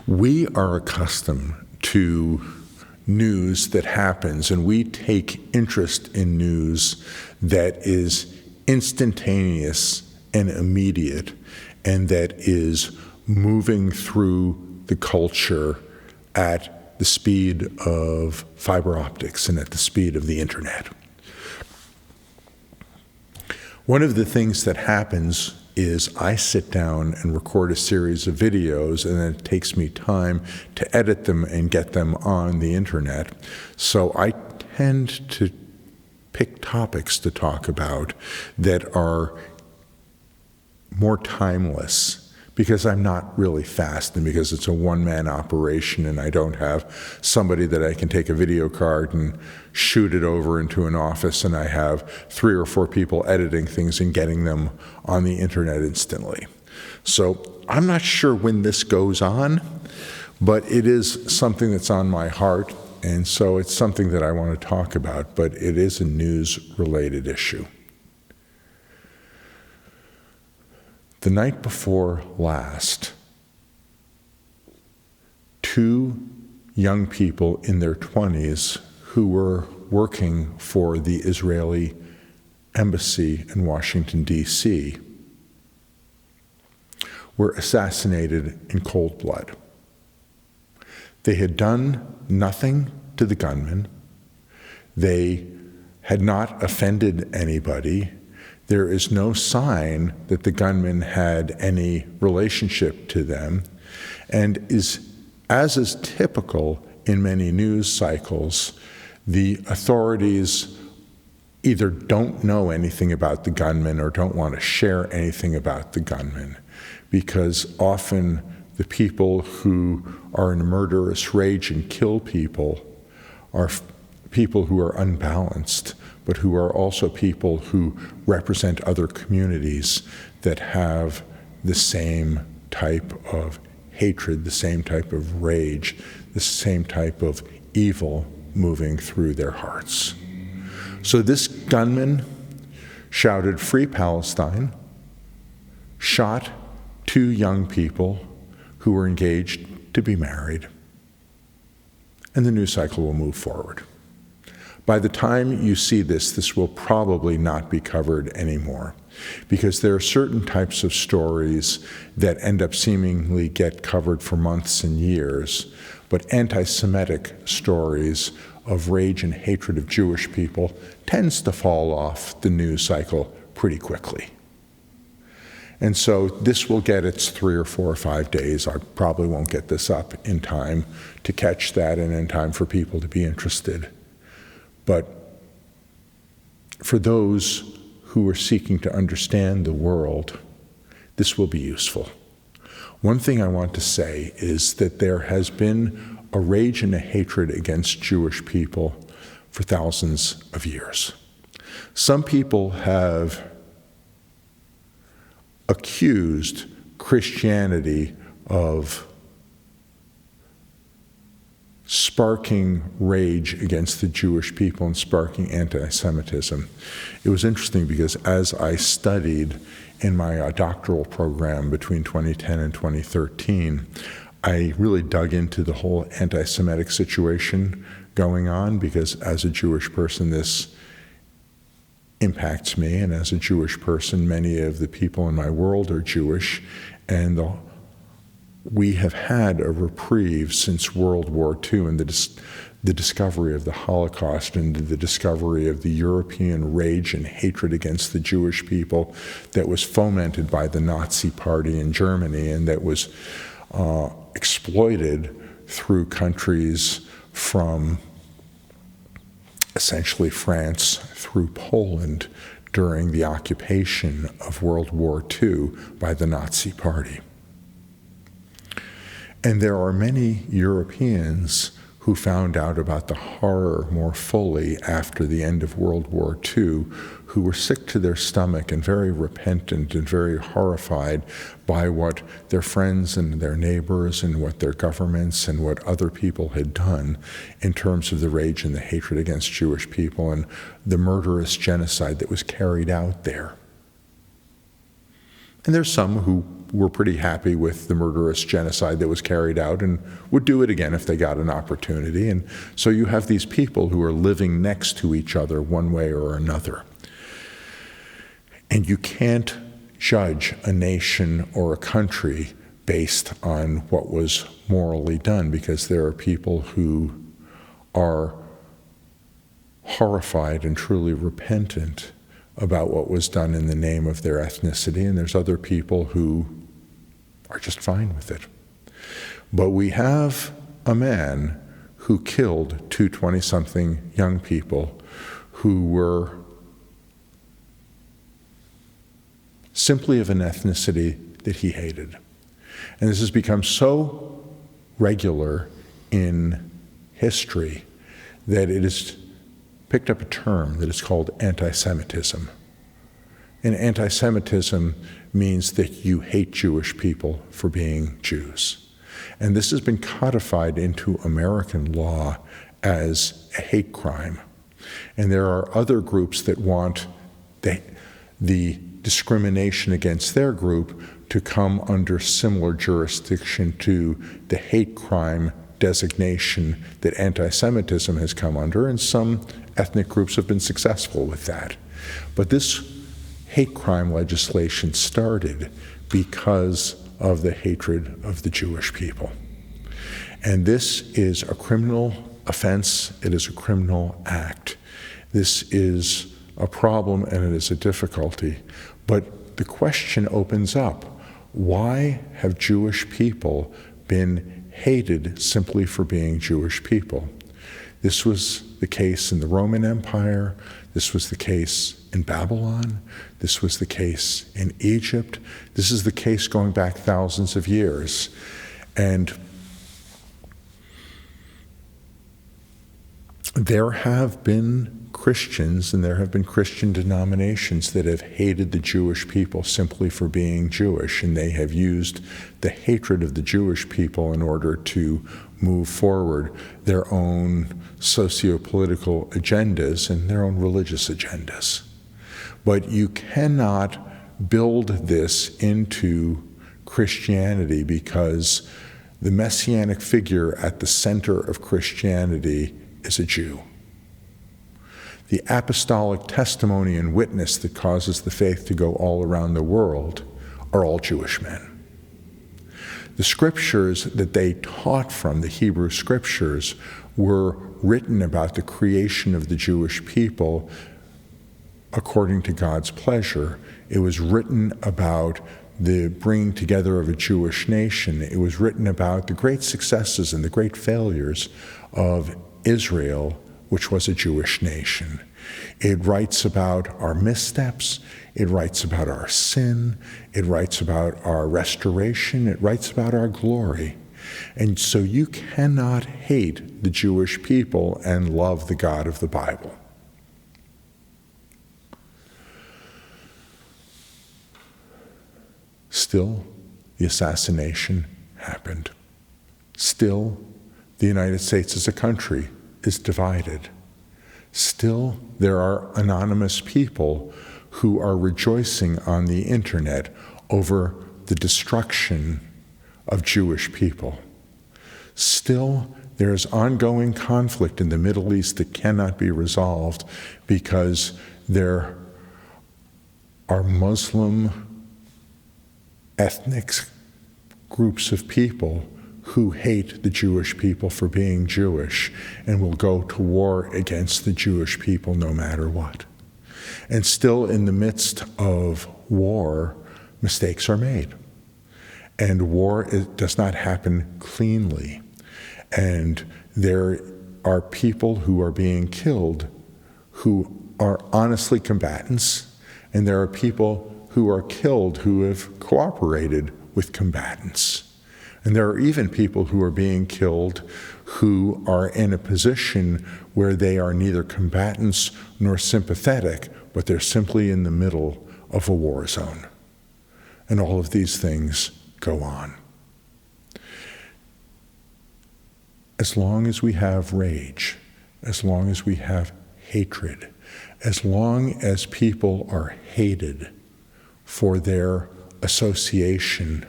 We are accustomed to news that happens, and we take interest in news that is instantaneous and immediate, and that is moving through the culture at the speed of fiber optics and at the speed of the internet. One of the things that happens is I sit down and record a series of videos, and then it takes me time to edit them and get them on the internet. So I tend to pick topics to talk about that are more timeless, because I'm not really fast and because it's a one-man operation and I don't have somebody that I can take a video card and shoot it over into an office, and I have 3 or 4 people editing things and getting them on the internet instantly. So I'm not sure when this goes on, but it is something that's on my heart, and so it's something that I want to talk about, but it is a news-related issue. The night before last, 2 young people in their 20s who were working for the Israeli embassy in Washington, D.C., were assassinated in cold blood. They had done nothing to the gunman. They had not offended anybody. There is no sign that the gunman had any relationship to them, and as is typical in many news cycles, the authorities either don't know anything about the gunman or don't want to share anything about the gunman, because often the people who are in a murderous rage and kill people are people who are unbalanced, but who are also people who represent other communities that have the same type of hatred, the same type of rage, the same type of evil moving through their hearts. So this gunman shouted, "Free Palestine," shot 2 young people who were engaged to be married, and the news cycle will move forward. By the time you see this, this will probably not be covered anymore, because there are certain types of stories that end up seemingly get covered for months and years, but anti-Semitic stories of rage and hatred of Jewish people tends to fall off the news cycle pretty quickly. And so this will get its 3 or 4 or 5 days. I probably won't get this up in time to catch that and in time for people to be interested. But for those who are seeking to understand the world, this will be useful. One thing I want to say is that there has been a rage and a hatred against Jewish people for thousands of years. Some people have accused Christianity of sparking rage against the Jewish people and sparking anti-Semitism. It was interesting because as I studied in my doctoral program between 2010 and 2013, I really dug into the whole anti-Semitic situation going on, because as a Jewish person, this impacts me, and as a Jewish person, many of the people in my world are Jewish, and we have had a reprieve since World War II and the discovery of the Holocaust and the discovery of the European rage and hatred against the Jewish people that was fomented by the Nazi Party in Germany and that was exploited through countries from essentially France through Poland during the occupation of World War II by the Nazi Party. And there are many Europeans who found out about the horror more fully after the end of World War II, who were sick to their stomach and very repentant and very horrified by what their friends and their neighbors and what their governments and what other people had done in terms of the rage and the hatred against Jewish people and the murderous genocide that was carried out there. And there's some who were pretty happy with the murderous genocide that was carried out and would do it again if they got an opportunity. And so you have these people who are living next to each other one way or another. And you can't judge a nation or a country based on what was morally done, because there are people who are horrified and truly repentant about what was done in the name of their ethnicity, and there's other people who are just fine with it. But we have a man who killed two 20-something young people who were simply of an ethnicity that he hated. And this has become so regular in history that it has picked up a term that is called anti-Semitism. And anti-Semitism means that you hate Jewish people for being Jews. And this has been codified into American law as a hate crime. And there are other groups that want the discrimination against their group to come under similar jurisdiction to the hate crime designation that anti-Semitism has come under, and some ethnic groups have been successful with that. But this hate crime legislation started because of the hatred of the Jewish people. And this is a criminal offense. It is a criminal act. This is a problem and it is a difficulty. But the question opens up, why have Jewish people been hated simply for being Jewish people? This was the case in the Roman Empire. This was the case in Babylon. This was the case in Egypt. This is the case going back thousands of years. And there have been Christians and there have been Christian denominations that have hated the Jewish people simply for being Jewish, and they have used the hatred of the Jewish people in order to move forward their own socio-political agendas and their own religious agendas. But you cannot build this into Christianity, because the messianic figure at the center of Christianity is a Jew. The apostolic testimony and witness that causes the faith to go all around the world are all Jewish men. The scriptures that they taught from, the Hebrew scriptures, were written about the creation of the Jewish people according to God's pleasure. It was written about the bringing together of a Jewish nation. It was written about the great successes and the great failures of Israel, which was a Jewish nation. It writes about our missteps. It writes about our sin. It writes about our restoration. It writes about our glory. And so you cannot hate the Jewish people and love the God of the Bible. Still, the assassination happened. Still, the United States as a country is divided. Still, there are anonymous people who are rejoicing on the internet over the destruction of Jewish people. Still, there is ongoing conflict in the Middle East that cannot be resolved because there are Muslim ethnic groups of people who hate the Jewish people for being Jewish and will go to war against the Jewish people no matter what. And still, in the midst of war, mistakes are made. And war does not happen cleanly. And there are people who are being killed who are honestly combatants, and there are people who are killed who have cooperated with combatants. And there are even people who are being killed who are in a position where they are neither combatants nor sympathetic, but they're simply in the middle of a war zone. And all of these things go on. As long as we have rage, as long as we have hatred, as long as people are hated for their association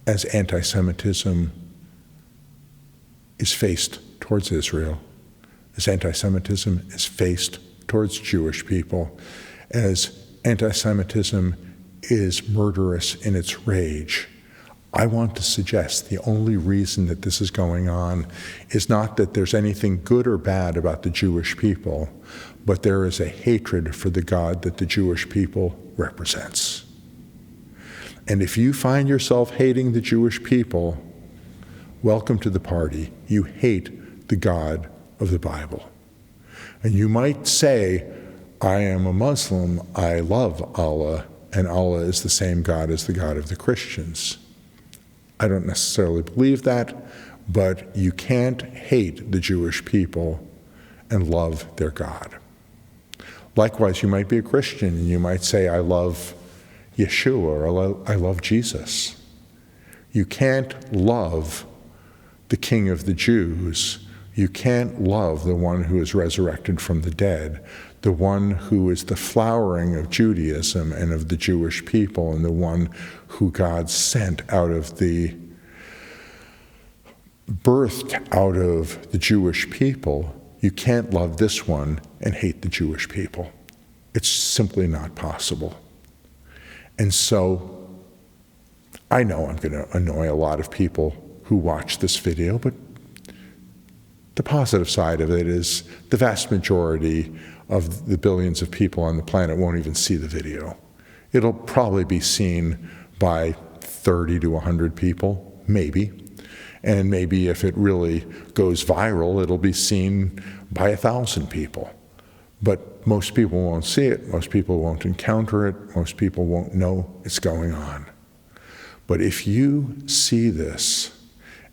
as anti-Semitism is faced towards Israel, as anti-Semitism is faced towards Jewish people, as anti-Semitism is murderous in its rage. I want to suggest the only reason that this is going on is not that there's anything good or bad about the Jewish people, but there is a hatred for the God that the Jewish people represents. And if you find yourself hating the Jewish people, welcome to the party. You hate the God of the Bible. And you might say, I am a Muslim, I love Allah, and Allah is the same God as the God of the Christians. I don't necessarily believe that, but you can't hate the Jewish people and love their God. Likewise, you might be a Christian and you might say, I love Yeshua, or I love Jesus. You can't love the King of the Jews. You can't love the one who is resurrected from the dead, the one who is the flowering of Judaism and of the Jewish people, and the one who God sent birthed out of the Jewish people. You can't love this one and hate the Jewish people. It's simply not possible. And so I know I'm going to annoy a lot of people who watch this video, but the positive side of it is the vast majority of the billions of people on the planet won't even see the video. It'll probably be seen by 30 to 100 people, maybe. And maybe if it really goes viral, it'll be seen by 1,000 people. But most people won't see it, most people won't encounter it, most people won't know it's going on. But if you see this,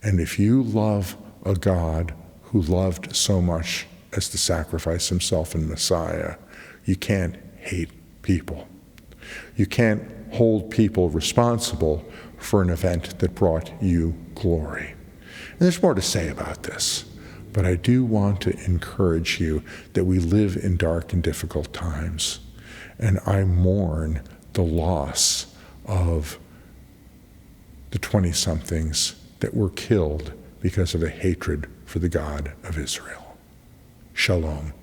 and if you love a God who loved so much as to sacrifice himself in Messiah, you can't hate people. You can't hold people responsible for an event that brought you glory. And there's more to say about this, but I do want to encourage you that we live in dark and difficult times, and I mourn the loss of the 20-somethings that were killed because of a hatred for the God of Israel. Shalom.